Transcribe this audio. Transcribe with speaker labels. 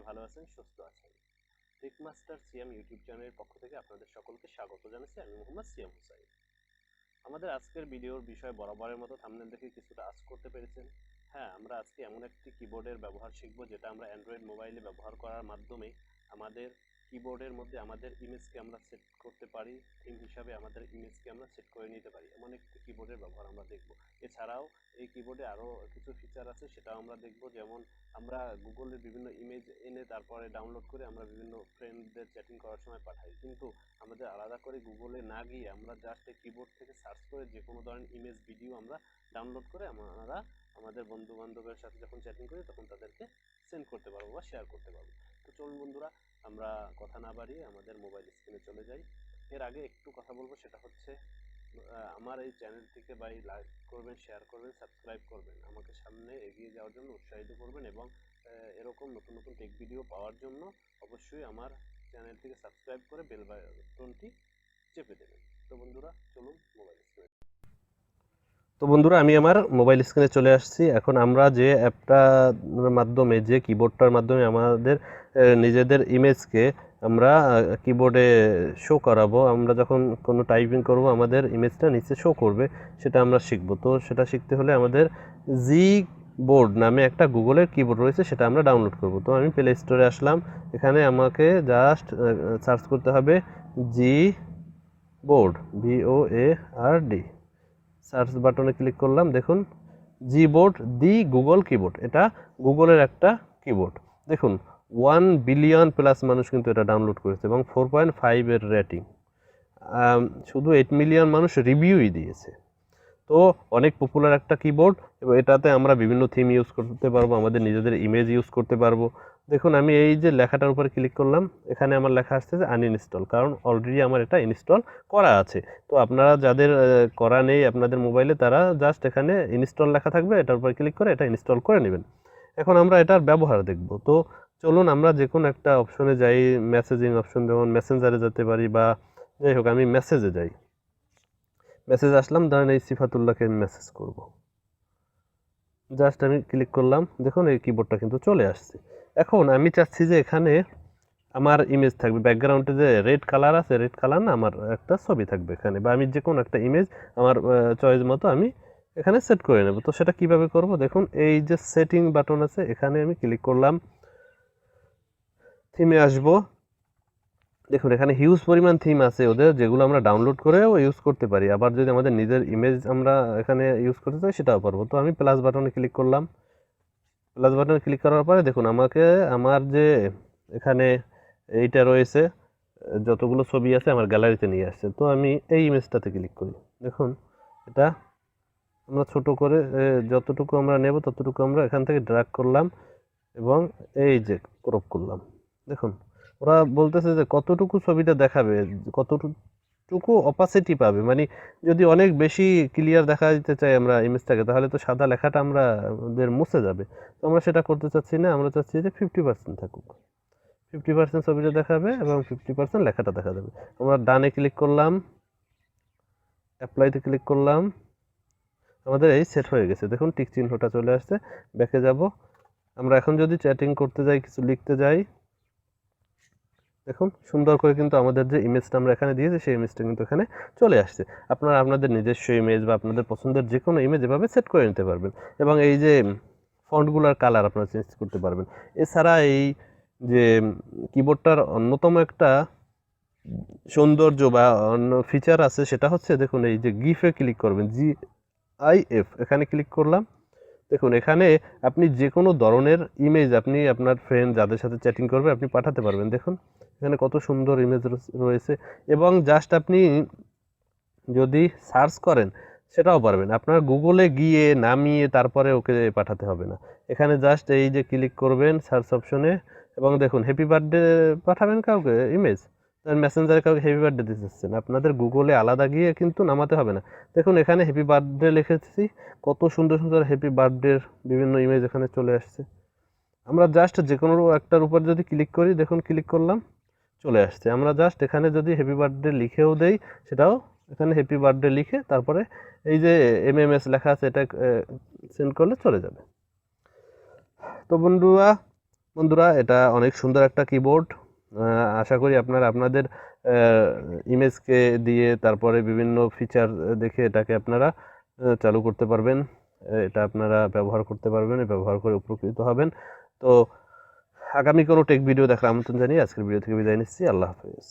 Speaker 1: ভালো আছেন, সুস্থ আছেন। মাস্টার সিয়াম ইউটিউব চ্যানেলের পক্ষ থেকে আপনাদের সকলকে স্বাগত জানাচ্ছি। আমি মোহাম্মদ সিয়াম হুসাইন। আমাদের আজকের ভিডিওর বিষয় বরাবরের মতো থাম্বনেল দেখে কিছুটা আঁচ করতে পেরেছেন। হ্যাঁ, আমরা আজকে এমন একটি কিবোর্ডের ব্যবহার শিখব যেটা আমরা অ্যান্ড্রয়েড মোবাইলে ব্যবহার করার মাধ্যমে আমাদের কিবোর্ডের মধ্যে আমাদের ইমেজকে আমরা সেট করতে পারি, থিম হিসাবে আমাদের ইমেজকে আমরা সেট করে নিতে পারি। এমন একটি কিবোর্ডের ব্যবহার আমরা দেখব। এছাড়াও এই কিবোর্ডে আরও কিছু ফিচার আছে, সেটাও আমরা দেখব। যেমন আমরা গুগলের বিভিন্ন ইমেজ এনে তারপরে ডাউনলোড করে আমরা বিভিন্ন ফ্রেন্ডদের চ্যাটিং করার সময় পাঠাই, কিন্তু আমাদের আলাদা করে গুগলে না গিয়ে আমরা জাস্ট এই কিবোর্ড থেকে সার্চ করে যে কোনো ধরনের ইমেজ ভিডিও আমরা ডাউনলোড করে আমরা আমাদের বন্ধু বান্ধবের সাথে যখন চ্যাটিং করি তখন তাদেরকে সেন্ড করতে পারবো বা শেয়ার করতে পারবো। তো চলুন বন্ধুরা, আমরা কথা না বাড়িয়ে আমাদের মোবাইল স্ক্রিনে চলে যাই। এর আগে একটু কথা বলবো, সেটা হচ্ছে আমার এই চ্যানেলটিকে লাইক করবেন, শেয়ার করবেন, সাবস্ক্রাইব করবেন, আমাকে সামনে এগিয়ে যাওয়ার জন্য উৎসাহিত করবেন এবং এরকম নতুন নতুন টেক ভিডিও পাওয়ার জন্য অবশ্যই আমার চ্যানেলটিকে সাবস্ক্রাইব করে বেল বাটনটি চেপে দেবেন। তো বন্ধুরা চলুন মোবাইল স্ক্রিনে। তো বন্ধুরা, আমি আমার মোবাইল স্ক্রিনে চলে আসছি। এখন আমরা যে অ্যাপটার মাধ্যমে, যে কিবোর্ডটার মাধ্যমে আমাদের নিজেদের ইমেজকে আমরা কিবোর্ডে শো করাবো, আমরা যখন কোনো টাইপিং করব আমাদের ইমেজটা নিচে শো করবে, সেটা আমরা শিখব। তো সেটা শিখতে হলে আমাদের Gboard নামে একটা গুগলের কিবোর্ড রয়েছে, সেটা আমরা ডাউনলোড করব। তো আমি প্লে স্টোরে আসলাম। এখানে আমাকে জাস্ট সার্চ করতে হবে Gboard, BOARD। সার্চ বাটনে ক্লিক করলাম। দেখুন Gboard, দি গুগল কিবোর্ড। এটা গুগলের একটা কিবোর্ড। দেখুন 1 বিলিয়ন প্লাস মানুষ কিন্তু এটা ডাউনলোড করেছে এবং 4.5 এর রেটিং। শুধু 8 মিলিয়ন মানুষ রিভিউই দিয়েছে। তো অনেক পপুলার একটা কিবোর্ড এবং এটাতে আমরা বিভিন্ন থিম ইউজ করতে পারবো, আমাদের নিজেদের ইমেজ ইউজ করতে পারবো। দেখুন আমি এই যে লেখাটার উপরে ক্লিক করলাম, এখানে আমার লেখা আসছে যে আনইনস্টল, কারণ অলরেডি আমার এটা ইনস্টল করা আছে। তো আপনারা যাদের করা নেই আপনাদের মোবাইলে, তারা জাস্ট এখানে ইনস্টল লেখা থাকবে, এটার উপরে ক্লিক করে এটা ইনস্টল করে নেবেন। এখন আমরা এটার ব্যবহার দেখব। তো চলুন আমরা যে কোনো একটা অপশনে যাই, মেসেজিং অপশন, যেমন মেসেঞ্জারে যেতে পারি বা যাই হোক আমি মেসেজে যাই। মেসেজ আসলাম, ধরেন এই সিফাতুল্লাহকে আমি মেসেজ করব। জাস্ট আমি ক্লিক করলাম, দেখুন এই কিবোর্ডটা কিন্তু চলে আসছে। এখন আমি চাচ্ছি যে এখানে আমার ইমেজ থাকবে, ব্যাকগ্রাউন্ডে যে রেড কালার আছে, রেড কালার না, আমার একটা ছবি থাকবে এখানে, বা আমি যে কোনো একটা ইমেজ আমার চয়েস মতো আমি এখানে সেট করে নেব। তো সেটা কিভাবে করব, দেখুন এই যে সেটিং বাটন আছে, এখানে আমি ক্লিক করলাম, থিমে আসবো। দেখুন এখানে হিউজ পরিমাণ থিম আছে ওদের, যেগুলো আমরা ডাউনলোড করেও ইউজ করতে পারি। আবার যদি আমাদের নিজের ইমেজ আমরা এখানে ইউজ করতে চাই, সেটাও পারবো। তো আমি প্লাস বাটনে ক্লিক করলাম। প্লাস বাটনে ক্লিক করার পরে দেখুন আমাকে আমার যে এখানে এইটা রয়েছে, যতগুলো ছবি আছে আমার গ্যালারিতে নিয়ে আসছে। তো আমি এই ইমেজটাতে ক্লিক করি। দেখুন এটা আমরা ছোট করে যতটুকু আমরা নেব ততটুকু আমরা এখান থেকে ড্র্যাগ করলাম এবং এই যে ক্রপ করলাম। দেখুন ওরা বলতেছে যে কতটুকু ছবিটা দেখাবে, কতটুকু অপাসিটি পাবে, মানে যদি অনেক বেশি ক্লিয়ার দেখা দিতে চাই আমরা ইমেজটাকে, তাহলে তো সাদা লেখাটা আমাদের মুছে যাবে। তো আমরা সেটা করতে চাচ্ছি না, আমরা চাচ্ছি যে 50% থাকুক, 50% ছবিটা দেখাবে এবং 50% লেখাটা দেখা যাবে। আমরা ডানে ক্লিক করলাম, অ্যাপ্লাইতে ক্লিক করলাম, আমাদের এই সেট হয়ে গেছে। দেখুন টিক চিহ্নটা চলে আসছে। ব্যাকে যাব। আমরা এখন যদি চ্যাটিং করতে যাই, কিছু লিখতে যাই, দেখুন সুন্দর করে কিন্তু আমাদের যে ইমেজটা আমরা এখানে দিয়েছি সেই ইমেজটা কিন্তু এখানে চলে আসছে। আপনারা আপনাদের নিজস্ব ইমেজ বা আপনাদের পছন্দের যে কোনো ইমেজ এভাবে সেট করে নিতে পারবেন এবং এই যে ফন্টগুলোর কালার আপনারা চেঞ্জ করতে পারবেন। এছাড়া এই যে কিবোর্ডটার অন্যতম একটা সৌন্দর্য বা অন্য ফিচার আছে, সেটা হচ্ছে দেখুন এই যে গিফে ক্লিক করবেন, GIF, এখানে ক্লিক করলাম। দেখুন এখানে আপনি যে কোনো ধরনের ইমেজ আপনি আপনার ফ্রেন্ড যাদের সাথে চ্যাটিং করবে আপনি পাঠাতে পারবেন। দেখুন এখানে কত সুন্দর ইমেজ রয়েছে এবং জাস্ট আপনি যদি সার্চ করেন সেটাও পারবেন, আপনার গুগলে গিয়ে নামিয়ে তারপরে ওকে পাঠাতে হবে না। এখানে জাস্ট এই যে ক্লিক করবেন সার্চ অপশনে এবং দেখুন হ্যাপি বার্থডে পাঠাবেন কাউকে ইমেজ, মেসেঞ্জারে কাউকে হ্যাপি বার্থডে দিতে চাচ্ছেন, আপনাদের গুগলে আলাদা গিয়ে কিন্তু নামাতে হবে না। দেখুন এখানে হ্যাপি বার্থডে লিখেছি, কত সুন্দর সুন্দর হ্যাপি বার্থডের বিভিন্ন ইমেজ এখানে চলে আসছে। আমরা জাস্ট যে কোনো একটার উপর যদি ক্লিক করি, দেখুন ক্লিক করলাম, চলে আসছে। আমরা জাস্ট এখানে যদি হ্যাপি বার্থডে লিখেও দেই, সেটাও এখানে হ্যাপি বার্থডে লিখে তারপরে এই যে MMS লেখা আছে এটা সেন্ড করলে চলে যাবে। তো বন্ধুরা বন্ধুরা এটা অনেক সুন্দর একটা কিবোর্ড। আশা করি আপনারা আপনাদের ইমেজকে দিয়ে তারপরে বিভিন্ন ফিচার দেখে এটাকে আপনারা চালু করতে পারবেন। এটা আপনারা ব্যবহার করতে পারবেন, ব্যবহার করে উপকৃত হবেন। তো আগামী কোনো টেক ভিডিও দেখার আমন্ত্রণ জানিয়ে আজকের ভিডিও থেকে বিদায় নিচ্ছি। আল্লাহ হাফেজ।